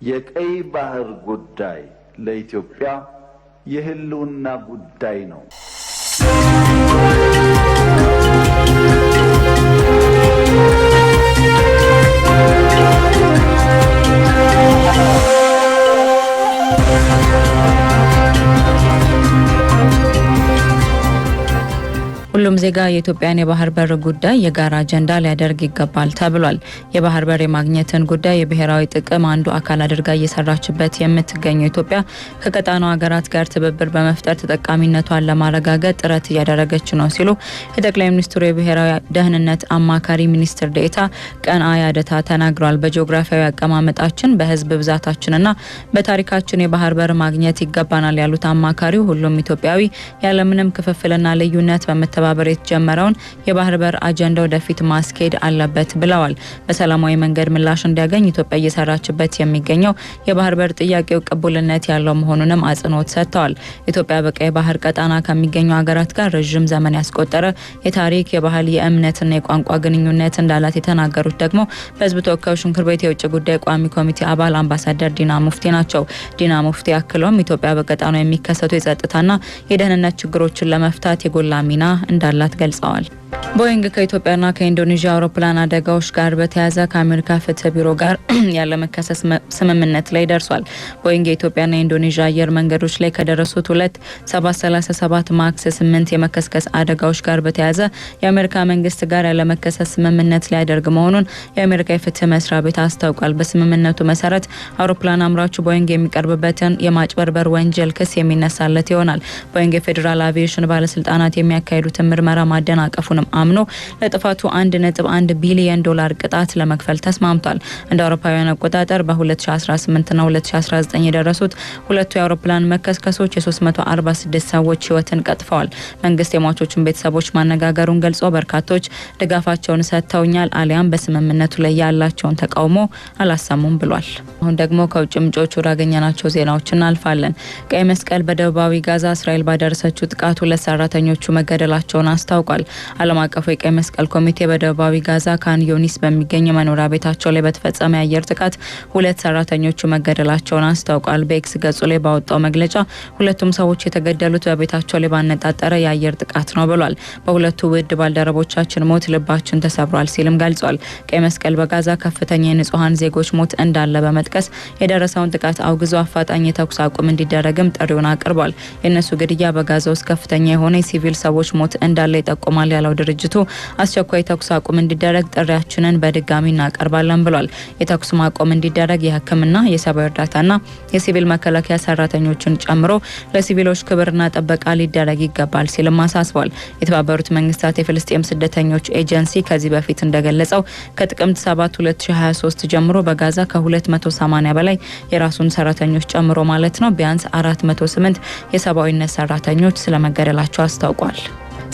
የቀይ ባህር ጉዳይ ለኢትዮጵያ የህልውና ጉዳይ ነው። ሁሉም ዜጋ የኢትዮጵያን የባህር በር ጉዳይ የጋራ አጀንዳ ሊያደርግ ይገባል ተብሏል። የባህር በር የማግኘትን ጉዳይ የብሔራዊ ጥቅም አንዱ አካል አድርጋ እየሰራችበት የምትገኘው ኢትዮጵያ ከቀጣናው ሀገራት ጋር ትብብር በመፍጠር ተጠቃሚነቷን ለማረጋገጥ ጥረት እያደረገች ነው ሲሉ የጠቅላይ ሚኒስትሩ የብሔራዊ ደህንነት አማካሪ ሚኒስትር ዴኤታ ቀንአ ያደታ ተናግረዋል። በጂኦግራፊያዊ አቀማመጣችን በህዝብ ብዛታችንና በታሪካችን የባህር በር ማግኘት ይገባናል ያሉት አማካሪው ሁሉም ኢትዮጵያዊ ያለምንም ክፍፍልና ልዩነት በመተባበር የተጀመረውን የባህር በር አጀንዳ ወደፊት ማስኬድ አለበት ብለዋል። በሰላማዊ መንገድ ምላሽ እንዲያገኝ ኢትዮጵያ እየሰራችበት የሚገኘው የባህር በር ጥያቄው ቅቡልነት ያለው መሆኑንም አጽንኦት ሰጥተዋል። ኢትዮጵያ በቀይ ባህር ቀጣና ከሚገኙ ሀገራት ጋር ረጅም ዘመን ያስቆጠረ የታሪክ፣ የባህል፣ የእምነትና የቋንቋ ግንኙነት እንዳላት የተናገሩት ደግሞ በህዝብ ተወካዮች ምክር ቤት የውጭ ጉዳይ ቋሚ ኮሚቴ አባል አምባሳደር ዲና ሙፍቲ ናቸው። ዲና ሙፍቲ አክለውም ኢትዮጵያ በቀጣናው የሚከሰቱ የጸጥታና የደህንነት ችግሮችን ለመፍታት የጎላ ሚና እንዳላት ገልጸዋል። ቦይንግ ከኢትዮጵያና ከኢንዶኔዥያ አውሮፕላን አደጋዎች ጋር በተያያዘ ከአሜሪካ ፍትህ ቢሮ ጋር ያለመከሰስ ስምምነት ላይ ደርሷል። ቦይንግ የኢትዮጵያና የኢንዶኔዥያ አየር መንገዶች ላይ ከደረሱት 737 ማክስ 8 የመከስከስ አደጋዎች ጋር በተያያዘ የአሜሪካ መንግስት ጋር ያለመከሰስ ስምምነት ሊያደርግ መሆኑን የአሜሪካ የፍትህ መስሪያ ቤት አስታውቋል። በስምምነቱ መሰረት አውሮፕላን አምራቹ ቦይንግ የሚቀርብበትን የማጭበርበር ወንጀል ክስ የሚነሳለት ይሆናል። ቦይንግ የፌዴራል አቪዬሽን ባለስልጣናት የሚያካሂዱትን ምርመራ ማደናቀፉን አምኖ ለጥፋቱ 1.1 ቢሊዮን ዶላር ቅጣት ለመክፈል ተስማምቷል። እንደ አውሮፓውያን አቆጣጠር በ2018 እና 2019 የደረሱት ሁለቱ የአውሮፕላን መከስከሶች የ346 ሰዎች ህይወትን ቀጥፈዋል። መንግስት የሟቾቹን ቤተሰቦች ማነጋገሩን ገልጾ በርካቶች ድጋፋቸውን ሰጥተውኛል አሊያም በስምምነቱ ላይ ያላቸውን ተቃውሞ አላሰሙም ብሏል። አሁን ደግሞ ከውጭ ምንጮች ወዳገኘናቸው ዜናዎች እናልፋለን። ቀይ መስቀል በደቡባዊ ጋዛ እስራኤል ባደረሰችው ጥቃት 2 ሰራተኞቹ መገደላቸውን አስታውቋል። ዓለም አቀፉ የቀይ መስቀል ኮሚቴ በደቡባዊ ጋዛ ካን ዩኒስ በሚገኝ መኖሪያ ቤታቸው ላይ በተፈጸመ የአየር ጥቃት 2 ሰራተኞቹ መገደላቸውን አስታውቋል። በኤክስ ገጹ ላይ ባወጣው መግለጫ ሁለቱም ሰዎች የተገደሉት በቤታቸው ላይ ባነጣጠረ የአየር ጥቃት ነው ብሏል። በሁለቱ ውድ ባልደረቦቻችን ሞት ልባችን ተሰብሯል ሲልም ገልጿል። ቀይ መስቀል በጋዛ ከፍተኛ የንጹሃን ዜጎች ሞት እንዳለ በመጥቀስ የደረሰውን ጥቃት አውግዞ አፋጣኝ የተኩስ አቁም እንዲደረግም ጥሪውን አቅርቧል። የእነሱ ግድያ በጋዛ ውስጥ ከፍተኛ የሆነ የሲቪል ሰዎች ሞት እንዳለ ይጠቁማል ያለው ድርጅቱ አስቸኳይ ተኩስ አቁም እንዲደረግ ጥሪያችንን በድጋሚ እናቀርባለን ብሏል። የተኩስ ማቆም እንዲደረግ የሕክምና የሰብአዊ እርዳታና የሲቪል መከላከያ ሰራተኞችን ጨምሮ ለሲቪሎች ክብርና ጥበቃ ሊደረግ ይገባል ሲልም አሳስቧል። የተባበሩት መንግስታት የፍልስጤም ስደተኞች ኤጀንሲ ከዚህ በፊት እንደገለጸው ከጥቅምት 7 2023 ጀምሮ በጋዛ ከ280 በላይ የራሱን ሰራተኞች ጨምሮ ማለት ነው ቢያንስ 408 የሰብአዊነት ሰራተኞች ስለመገደላቸው አስታውቋል።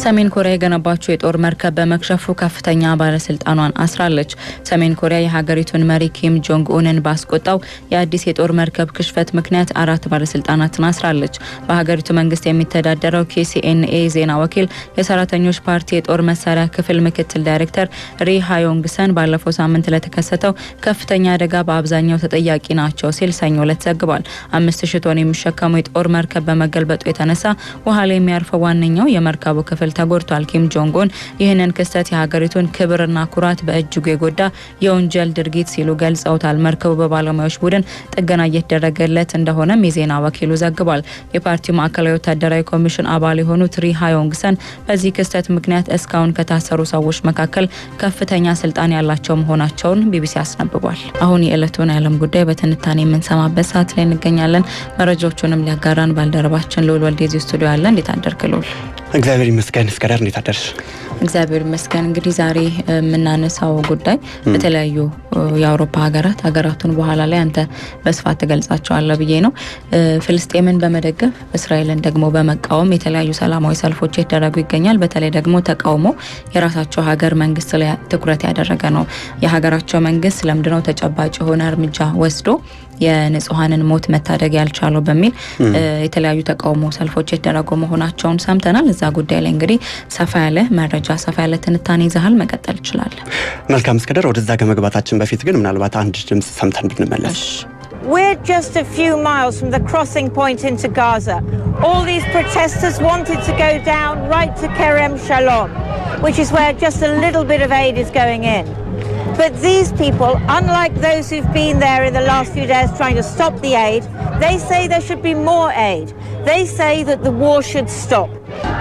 ሰሜን ኮሪያ የገነባቸው የጦር መርከብ በመክሸፉ ከፍተኛ ባለስልጣኗን አስራለች። ሰሜን ኮሪያ የሀገሪቱን መሪ ኪም ጆንግ ኡንን ባስቆጣው የአዲስ የጦር መርከብ ክሽፈት ምክንያት 4 ባለስልጣናትን አስራለች። በሀገሪቱ መንግስት የሚተዳደረው KCNA ዜና ወኪል የሰራተኞች ፓርቲ የጦር መሳሪያ ክፍል ምክትል ዳይሬክተር ሪ ሃዮንግሰን ባለፈው ሳምንት ለተከሰተው ከፍተኛ አደጋ በአብዛኛው ተጠያቂ ናቸው ሲል ሰኞ ዕለት ዘግቧል። 5000 ቶን የሚሸከመው የጦር መርከብ በመገልበጡ የተነሳ ውሃ ላይ የሚያርፈው ዋነኛው የመርከቡ ክፍል ተጎድቷል። ኪም ጆንግ ኡን ይህንን ክስተት የሀገሪቱን ክብርና ኩራት በእጅጉ የጎዳ የወንጀል ድርጊት ሲሉ ገልጸውታል። መርከቡ በባለሙያዎች ቡድን ጥገና እየተደረገለት እንደሆነም የዜና ወኪሉ ዘግቧል። የፓርቲው ማዕከላዊ ወታደራዊ ኮሚሽን አባል የሆኑት ሪ ሃዮንግሰን በዚህ ክስተት ምክንያት እስካሁን ከታሰሩ ሰዎች መካከል ከፍተኛ ስልጣን ያላቸው መሆናቸውን ቢቢሲ አስነብቧል። አሁን የዕለቱን የዓለም ጉዳይ በትንታኔ የምንሰማበት ሰዓት ላይ እንገኛለን። መረጃዎቹንም ሊያጋራን ባልደረባችን ልዑል ወልዴ እዚህ ስቱዲዮ አለ። እንዴት አደርክ ልዑል? እግዚአብሔር ይመስገን። እስከዳር እንዴት አደርሽ? እግዚአብሔር ይመስገን። እንግዲህ ዛሬ የምናነሳው ጉዳይ በተለያዩ የአውሮፓ ሀገራቱን በኋላ ላይ አንተ በስፋት ተገልጻቸዋለሁ ብዬ ነው። ፍልስጤምን በመደገፍ እስራኤልን ደግሞ በመቃወም የተለያዩ ሰላማዊ ሰልፎች እየተደረጉ ይገኛል። በተለይ ደግሞ ተቃውሞ የራሳቸው ሀገር መንግስት ላይ ትኩረት ያደረገ ነው። የሀገራቸው መንግስት ለምንድነው ተጨባጭ የሆነ እርምጃ ወስዶ የንጹሃንን ሞት መታደግ ያልቻለው በሚል የተለያዩ ተቃውሞ ሰልፎች የተደረጉ መሆናቸውን ሰምተናል። እዛ ጉዳይ ላይ እንግዲህ ሰፋ ያለ መረጃ ሰፋ ያለ ትንታኔ ይዘሃል፣ መቀጠል ይችላል። መልካም እስከደር ወደዛ ከመግባታችን በፊት ግን ምናልባት አንድ ድምጽ ሰምተን ብንመለስ we're just a few miles from the crossing point into Gaza. All these protesters wanted to go down right to Kerem Shalom, which is where just a little bit of aid is going in. But these people, unlike those who've been there in the last few days trying to stop the aid, they say there should be more aid. They say that the war should stop.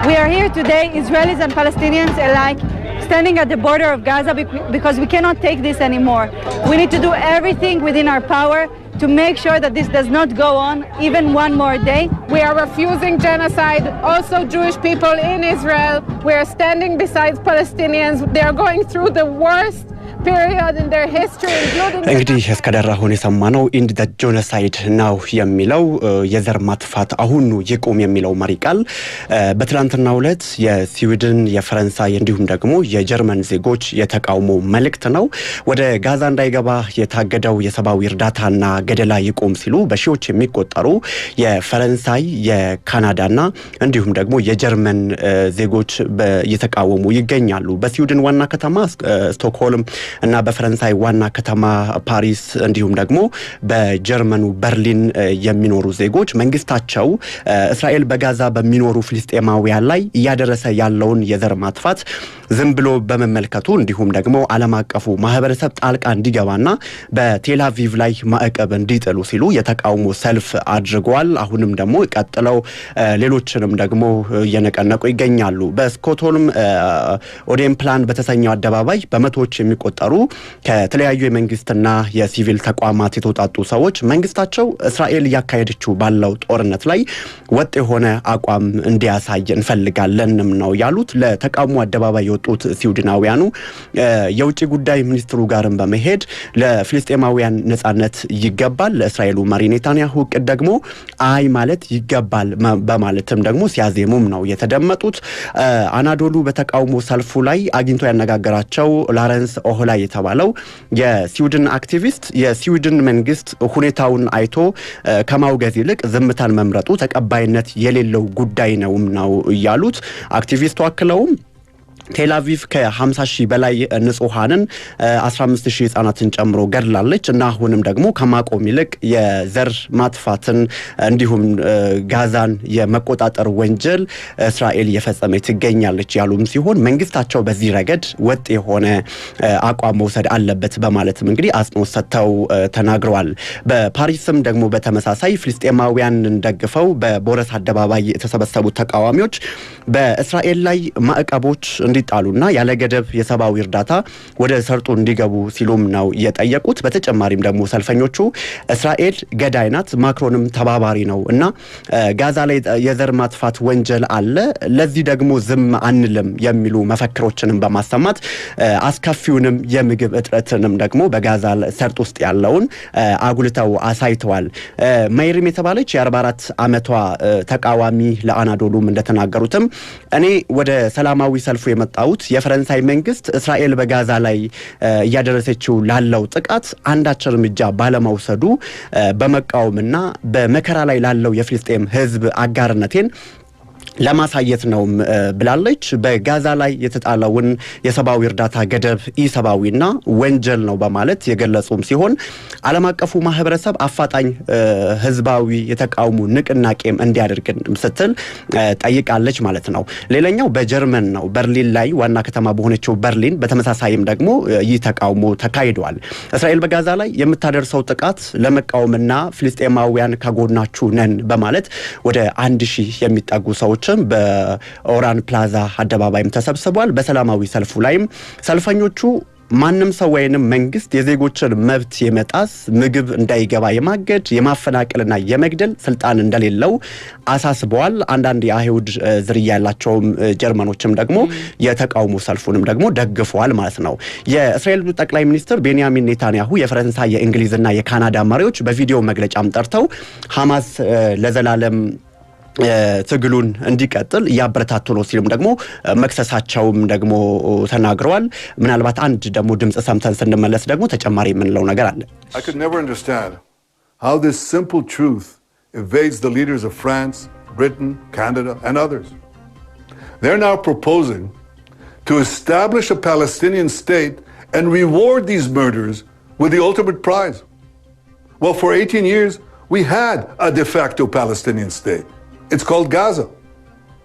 We are here today, Israelis and Palestinians alike, standing at the border of Gaza because we cannot take this anymore. We need to do everything within our power to make sure that this does not go on even one more day. We are refusing genocide, also Jewish people in Israel. We are standing beside Palestinians. They are going through the worst period in their history, including እንግዲህ እስከዳር አሁን የሰማነው ኢንድ ዘ ጄኖሳይድ ነው የሚለው የዘር ማጥፋት አሁን ይቆም የሚለው መሪ ቃል በትላንትናው ዕለት የስዊድን የፈረንሳይ እንዲሁም ደግሞ የጀርመን ዜጎች የተቃውሞ መልእክት ነው። ወደ ጋዛ እንዳይገባ የታገደው የሰብአዊ እርዳታና ገደላ ይቆም ሲሉ በሺዎች የሚቆጠሩ የፈረንሳይ የካናዳና እንዲሁም ደግሞ የጀርመን ዜጎች እየተቃወሙ ይገኛሉ። በስዊድን ዋና ከተማ ስቶክሆልም እና በፈረንሳይ ዋና ከተማ ፓሪስ እንዲሁም ደግሞ በጀርመኑ በርሊን የሚኖሩ ዜጎች መንግስታቸው እስራኤል በጋዛ በሚኖሩ ፍልስጤማውያን ላይ እያደረሰ ያለውን የዘር ማጥፋት ዝም ብሎ በመመልከቱ እንዲሁም ደግሞ ዓለም አቀፉ ማህበረሰብ ጣልቃ እንዲገባና በቴል አቪቭ ላይ ማዕቀብ እንዲጥሉ ሲሉ የተቃውሞ ሰልፍ አድርገዋል። አሁንም ደግሞ ቀጥለው ሌሎችንም ደግሞ እየነቀነቁ ይገኛሉ። በስቶክሆልም ኦዴን ፕላን በተሰኘው አደባባይ በመቶዎች የሚቆጠሩ ከተለያዩ የመንግስትና የሲቪል ተቋማት የተውጣጡ ሰዎች መንግስታቸው እስራኤል ያካሄደችው ባለው ጦርነት ላይ ወጥ የሆነ አቋም እንዲያሳይ እንፈልጋለንም ነው ያሉት። ለተቃውሞ አደባባይ የወጡት ስዊድናውያኑ የውጭ ጉዳይ ሚኒስትሩ ጋርም በመሄድ ለፍልስጤማውያን ነጻነት ይገባል፣ ለእስራኤሉ መሪ ኔታንያሁ እቅድ ደግሞ አይ ማለት ይገባል በማለትም ደግሞ ሲያዜሙም ነው የተደመጡት። አናዶሉ በተቃውሞ ሰልፉ ላይ አግኝቶ ያነጋገራቸው ላረንስ ኦሆላ የተባለው የስዊድን አክቲቪስት የስዊድን መንግስት ሁኔታውን አይቶ ከማውገዝ ይልቅ ዝምታን መምረጡ ተቀባይነት የሌለው ጉዳይ ነው ያሉት። አክቲቪስቱ አክለውም ቴል አቪቭ ከ50,000 በላይ ንጹሃንን 15,000 ህፃናትን ጨምሮ ገድላለች እና አሁንም ደግሞ ከማቆም ይልቅ የዘር ማጥፋትን እንዲሁም ጋዛን የመቆጣጠር ወንጀል እስራኤል እየፈጸመች ትገኛለች ያሉም ሲሆን መንግስታቸው በዚህ ረገድ ወጥ የሆነ አቋም መውሰድ አለበት በማለትም እንግዲህ አጽንኦት ሰጥተው ተናግረዋል። በፓሪስም ደግሞ በተመሳሳይ ፍልስጤማውያንን ደግፈው በቦረስ አደባባይ የተሰበሰቡ ተቃዋሚዎች በእስራኤል ላይ ማዕቀቦች እንዲጣሉና ያለ ገደብ የሰብአዊ እርዳታ ወደ ሰርጡ እንዲገቡ ሲሉም ነው የጠየቁት። በተጨማሪም ደግሞ ሰልፈኞቹ እስራኤል ገዳይ ናት፣ ማክሮንም ተባባሪ ነው እና ጋዛ ላይ የዘር ማጥፋት ወንጀል አለ፣ ለዚህ ደግሞ ዝም አንልም የሚሉ መፈክሮችንም በማሰማት አስከፊውንም የምግብ እጥረትንም ደግሞ በጋዛ ሰርጥ ውስጥ ያለውን አጉልተው አሳይተዋል። ማይሪም የተባለች የ44 ዓመቷ ተቃዋሚ ለአናዶሉም እንደተናገሩትም እኔ ወደ ሰላማዊ ሰልፉ የመጣሁት የፈረንሳይ መንግስት እስራኤል በጋዛ ላይ እያደረሰችው ላለው ጥቃት አንዳች እርምጃ ባለመውሰዱ በመቃወምና በመከራ ላይ ላለው የፍልስጤም ህዝብ አጋርነቴን ለማሳየት ነው ብላለች። በጋዛ ላይ የተጣለውን የሰብአዊ እርዳታ ገደብ ኢሰብአዊና ወንጀል ነው በማለት የገለጹም ሲሆን ዓለም አቀፉ ማህበረሰብ አፋጣኝ ህዝባዊ የተቃውሞ ንቅናቄም እንዲያደርግ ስትል ጠይቃለች ማለት ነው። ሌላኛው በጀርመን ነው። በርሊን ላይ ዋና ከተማ በሆነችው በርሊን በተመሳሳይም ደግሞ ይህ ተቃውሞ ተካሂዷል። እስራኤል በጋዛ ላይ የምታደርሰው ጥቃት ለመቃወምና ፍልስጤማውያን ከጎናችሁ ነን በማለት ወደ 1000 የሚጠጉ ሰዎች በኦራን ፕላዛ አደባባይም ተሰብስቧል። በሰላማዊ ሰልፉ ላይም ሰልፈኞቹ ማንም ሰው ወይንም መንግስት የዜጎችን መብት የመጣስ ምግብ እንዳይገባ የማገድ የማፈናቀልና የመግደል ስልጣን እንደሌለው አሳስበዋል። አንዳንድ የአይሁድ ዝርያ ያላቸው ጀርመኖችም ደግሞ የተቃውሞ ሰልፉንም ደግሞ ደግፈዋል ማለት ነው። የእስራኤል ጠቅላይ ሚኒስትር ቤንያሚን ኔታንያሁ የፈረንሳይ የእንግሊዝና የካናዳ መሪዎች በቪዲዮ መግለጫም ጠርተው ሐማስ ለዘላለም ትግሉን እንዲቀጥል ያበረታቱ ነው ሲሉም ደግሞ መክሰሳቸውም ደግሞ ተናግረዋል። ምናልባት አንድ ደግሞ ድምጽ ሰምተን ስንመለስ ደግሞ ተጨማሪ የምንለው ነገር አለ። I could never understand how this simple truth evades the leaders of France, Britain, Canada and others. They're now proposing to establish a Palestinian state and reward these murders with the ultimate prize. Well, for 18 years, we had a de facto Palestinian state. It's called Gaza.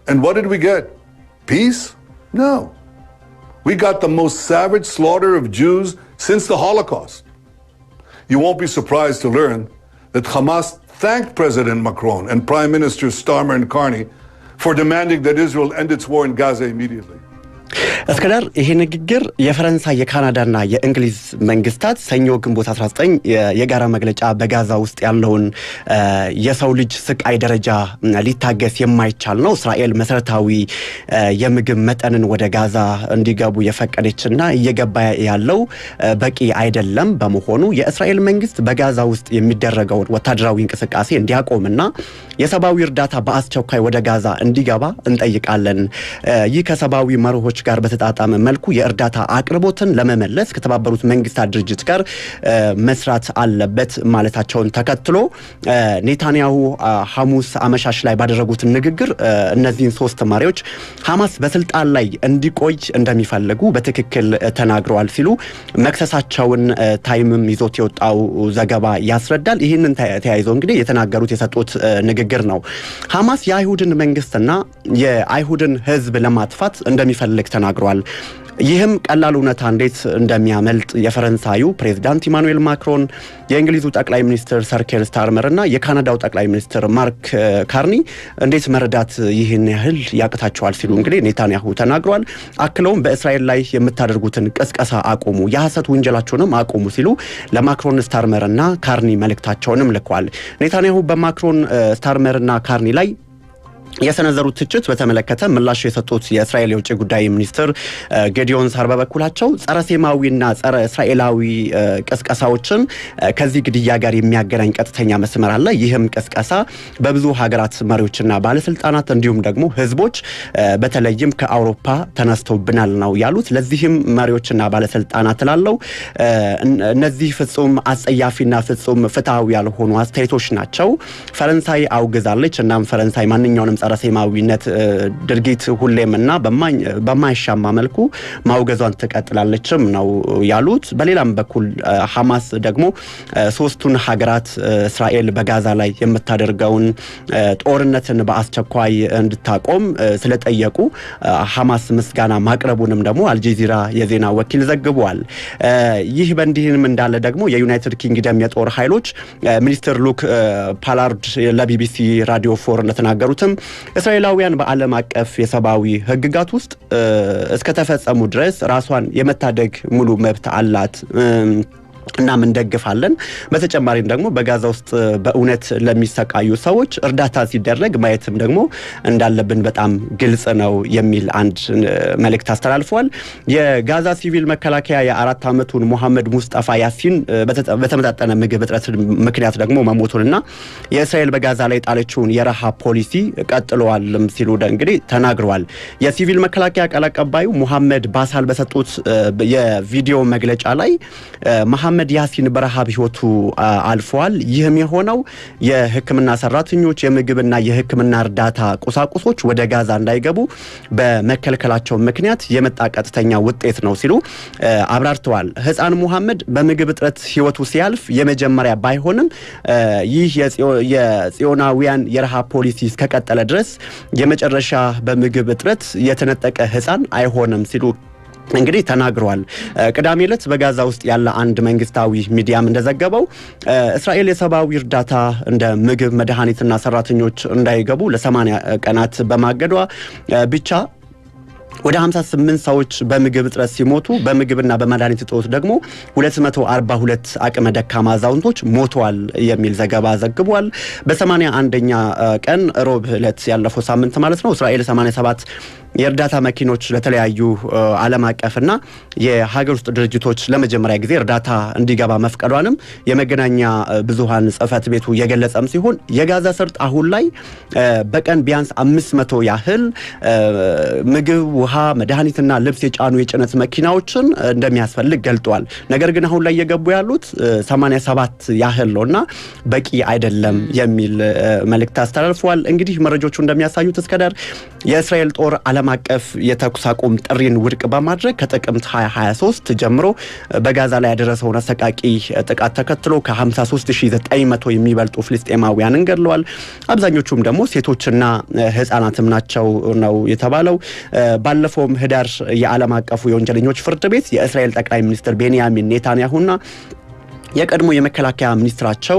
And what did we get? Peace? No. We got the most savage slaughter of Jews since the Holocaust. You won't be surprised to learn that Hamas thanked President Macron and Prime Ministers Starmer and Carney for demanding that Israel end its war in Gaza immediately. እስከዳር ይሄ ንግግር የፈረንሳይ የካናዳና የእንግሊዝ መንግስታት ሰኞ ግንቦት 19 የጋራ መግለጫ በጋዛ ውስጥ ያለውን የሰው ልጅ ስቃይ ደረጃ ሊታገስ የማይቻል ነው እስራኤል መሰረታዊ የምግብ መጠንን ወደ ጋዛ እንዲገቡ የፈቀደችና እየገባ ያለው በቂ አይደለም በመሆኑ የእስራኤል መንግስት በጋዛ ውስጥ የሚደረገው ወታደራዊ እንቅስቃሴ እንዲያቆምና የሰብአዊ እርዳታ በአስቸኳይ ወደ ጋዛ እንዲገባ እንጠይቃለን ይህ ከሰብአዊ መርሆች ጋር በተጣጣመ መልኩ የእርዳታ አቅርቦትን ለመመለስ ከተባበሩት መንግስታት ድርጅት ጋር መስራት አለበት ማለታቸውን ተከትሎ ኔታንያሁ ሐሙስ አመሻሽ ላይ ባደረጉት ንግግር እነዚህን ሶስት መሪዎች ሐማስ በስልጣን ላይ እንዲቆይ እንደሚፈልጉ በትክክል ተናግረዋል ሲሉ መክሰሳቸውን ታይምም ይዞት የወጣው ዘገባ ያስረዳል ይህንን ተያይዞ እንግዲህ የተናገሩት የሰጡት ንግግር ነው ሐማስ የአይሁድን መንግስትና የአይሁድን ህዝብ ለማጥፋት እንደሚፈልግ ተናግሯል ይህም ቀላል እውነታ እንዴት እንደሚያመልጥ የፈረንሳዩ ፕሬዝዳንት ኢማኑኤል ማክሮን የእንግሊዙ ጠቅላይ ሚኒስትር ሰር ኬር ስታርመር እና የካናዳው ጠቅላይ ሚኒስትር ማርክ ካርኒ እንዴት መረዳት ይህን ያህል ያቅታቸዋል ሲሉ እንግዲህ ኔታንያሁ ተናግሯል አክለውም በእስራኤል ላይ የምታደርጉትን ቅስቀሳ አቁሙ የሐሰት ወንጀላችሁንም አቁሙ ሲሉ ለማክሮን ስታርመር እና ካርኒ መልእክታቸውንም ልከዋል ኔታንያሁ በማክሮን ስታርመር እና ካርኒ ላይ የሰነዘሩት ትችት በተመለከተ ምላሽ የሰጡት የእስራኤል የውጭ ጉዳይ ሚኒስትር ጌዲዮን ሳር በበኩላቸው ጸረ ሴማዊና ጸረ እስራኤላዊ ቅስቀሳዎችን ከዚህ ግድያ ጋር የሚያገናኝ ቀጥተኛ መስመር አለ ይህም ቅስቀሳ በብዙ ሀገራት መሪዎችና ባለስልጣናት እንዲሁም ደግሞ ህዝቦች በተለይም ከአውሮፓ ተነስተውብናል ነው ያሉት ለዚህም መሪዎችና ባለስልጣናት ላለው እነዚህ ፍጹም አጸያፊና ፍጹም ፍትሃዊ ያልሆኑ አስተያየቶች ናቸው ፈረንሳይ አውግዛለች እናም ፈረንሳይ ማንኛውንም ጸረ ሴማዊነት ድርጊት ሁሌምና በማይሻማ መልኩ ማውገዟን ተቀጥላለችም ነው ያሉት በሌላም በኩል ሐማስ ደግሞ ሶስቱን ሀገራት እስራኤል በጋዛ ላይ የምታደርገውን ጦርነትን በአስቸኳይ እንድታቆም ስለጠየቁ ሐማስ ምስጋና ማቅረቡንም ደግሞ አልጀዚራ የዜና ወኪል ዘግቧል ይህ በእንዲህም እንዳለ ደግሞ የዩናይትድ ኪንግደም የጦር ኃይሎች ሚኒስትር ሉክ ፓላርድ ለቢቢሲ ራዲዮ 4 እንደተናገሩትም እስራኤላውያን በዓለም አቀፍ የሰብአዊ ህግጋት ውስጥ እስከተፈጸሙ ድረስ ራሷን የመታደግ ሙሉ መብት አላት እና ምን ደግፋለን በተጨማሪም ደግሞ በጋዛ ውስጥ በእውነት ለሚሰቃዩ ሰዎች እርዳታ ሲደረግ ማየትም ደግሞ እንዳለብን በጣም ግልጽ ነው የሚል አንድ መልእክት አስተላልፈዋል የጋዛ ሲቪል መከላከያ የ4 አመቱን መሐመድ ሙስጣፋ ያሲን በተመጣጣነ ምግብ እጥረት ምክንያት ደግሞ መሞቱንና የእስራኤል በጋዛ ላይ ጣለችውን የረሃብ ፖሊሲ ቀጥለዋልም ሲሉ እንግዲህ ተናግረዋል የሲቪል መከላከያ ቃል አቀባዩ መሐመድ ባሳል በሰጡት የቪዲዮ መግለጫ ላይ መሐመድ ያሲን በረሃብ ህይወቱ አልፏል ይህም የሆነው የህክምና ሰራተኞች የምግብና የህክምና እርዳታ ቁሳቁሶች ወደ ጋዛ እንዳይገቡ በመከልከላቸው ምክንያት የመጣ ቀጥተኛ ውጤት ነው ሲሉ አብራርተዋል ህፃን መሐመድ በምግብ እጥረት ህይወቱ ሲያልፍ የመጀመሪያ ባይሆንም ይህ የጽዮናውያን የረሃብ ፖሊሲ እስከቀጠለ ድረስ የመጨረሻ በምግብ እጥረት የተነጠቀ ህፃን አይሆንም ሲሉ እንግዲህ ተናግረዋል ቅዳሜ ዕለት በጋዛ ውስጥ ያለ አንድ መንግስታዊ ሚዲያም እንደዘገበው እስራኤል የሰብአዊ እርዳታ እንደ ምግብ መድኃኒትና ሰራተኞች እንዳይገቡ ለ80 ቀናት በማገዷ ብቻ ወደ 58 ሰዎች በምግብ እጥረት ሲሞቱ በምግብና በመድኃኒት እጦት ደግሞ 242 አቅመ ደካማ አዛውንቶች ሞተዋል የሚል ዘገባ ዘግቧል በ81ኛ ቀን ሮብ ዕለት ያለፈው ሳምንት ማለት ነው እስራኤል 87 የእርዳታ መኪኖች ለተለያዩ ዓለም አቀፍና የሀገር ውስጥ ድርጅቶች ለመጀመሪያ ጊዜ እርዳታ እንዲገባ መፍቀዷንም የመገናኛ ብዙሃን ጽፈት ቤቱ የገለጸም ሲሆን የጋዛ ሰርጥ አሁን ላይ በቀን ቢያንስ 500 ያህል ምግብ ውሃ መድኃኒትና ልብስ የጫኑ የጭነት መኪናዎችን እንደሚያስፈልግ ገልጧል ነገር ግን አሁን ላይ የገቡ ያሉት 87 ያህል ነውና በቂ አይደለም የሚል መልእክት አስተላልፈዋል እንግዲህ መረጃዎቹ እንደሚያሳዩት እስከዳር የእስራኤል ጦር ዓለም ዓለም አቀፍ የተኩስ አቁም ጥሪን ውድቅ በማድረግ ከጥቅምት 2023 ጀምሮ በጋዛ ላይ ያደረሰውን አሰቃቂ ጥቃት ተከትሎ ከ53900 የሚበልጡ ፍልስጤማውያንን ገድለዋል። አብዛኞቹም ደግሞ ሴቶችና ህፃናትም ናቸው ነው የተባለው። ባለፈውም ህዳር የዓለም አቀፉ የወንጀለኞች ፍርድ ቤት የእስራኤል ጠቅላይ ሚኒስትር ቤንያሚን ኔታንያሁና የቀድሞ የመከላከያ ሚኒስትራቸው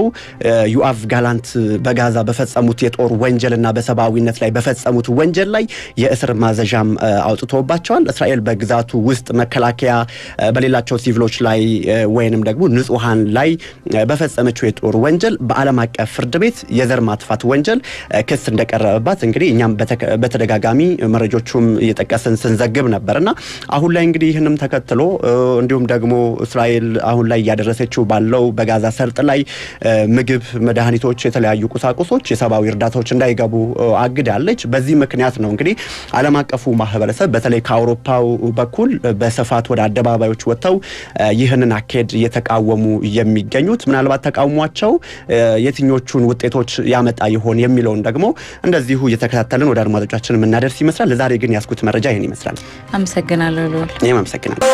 ዩአቭ ጋላንት በጋዛ በፈጸሙት የጦር ወንጀልና በሰብአዊነት ላይ በፈጸሙት ወንጀል ላይ የእስር ማዘዣም አውጥቶባቸዋል። እስራኤል በግዛቱ ውስጥ መከላከያ በሌላቸው ሲቪሎች ላይ ወይንም ደግሞ ንጹሃን ላይ በፈጸመችው የጦር ወንጀል በዓለም አቀፍ ፍርድ ቤት የዘር ማጥፋት ወንጀል ክስ እንደቀረበባት እንግዲህ እኛም በተደጋጋሚ መረጃዎቹም እየጠቀስን ስንዘግብ ነበርና አሁን ላይ እንግዲህ ይህንም ተከትሎ እንዲሁም ደግሞ እስራኤል አሁን ላይ ያደረሰችው ለው በጋዛ ሰርጥ ላይ ምግብ፣ መድኃኒቶች፣ የተለያዩ ቁሳቁሶች፣ የሰብአዊ እርዳታዎች እንዳይገቡ አግዳለች። በዚህ ምክንያት ነው እንግዲህ ዓለም አቀፉ ማህበረሰብ በተለይ ከአውሮፓው በኩል በስፋት ወደ አደባባዮች ወጥተው ይህንን አካሄድ እየተቃወሙ የሚገኙት። ምናልባት ተቃውሟቸው የትኞቹን ውጤቶች ያመጣ ይሆን የሚለውን ደግሞ እንደዚሁ እየተከታተልን ወደ አድማጮቻችን የምናደርስ ይመስላል። ለዛሬ ግን ያስኩት መረጃ ይሄን ይመስላል። አመሰግናለሁ። እኔም አመሰግናለሁ።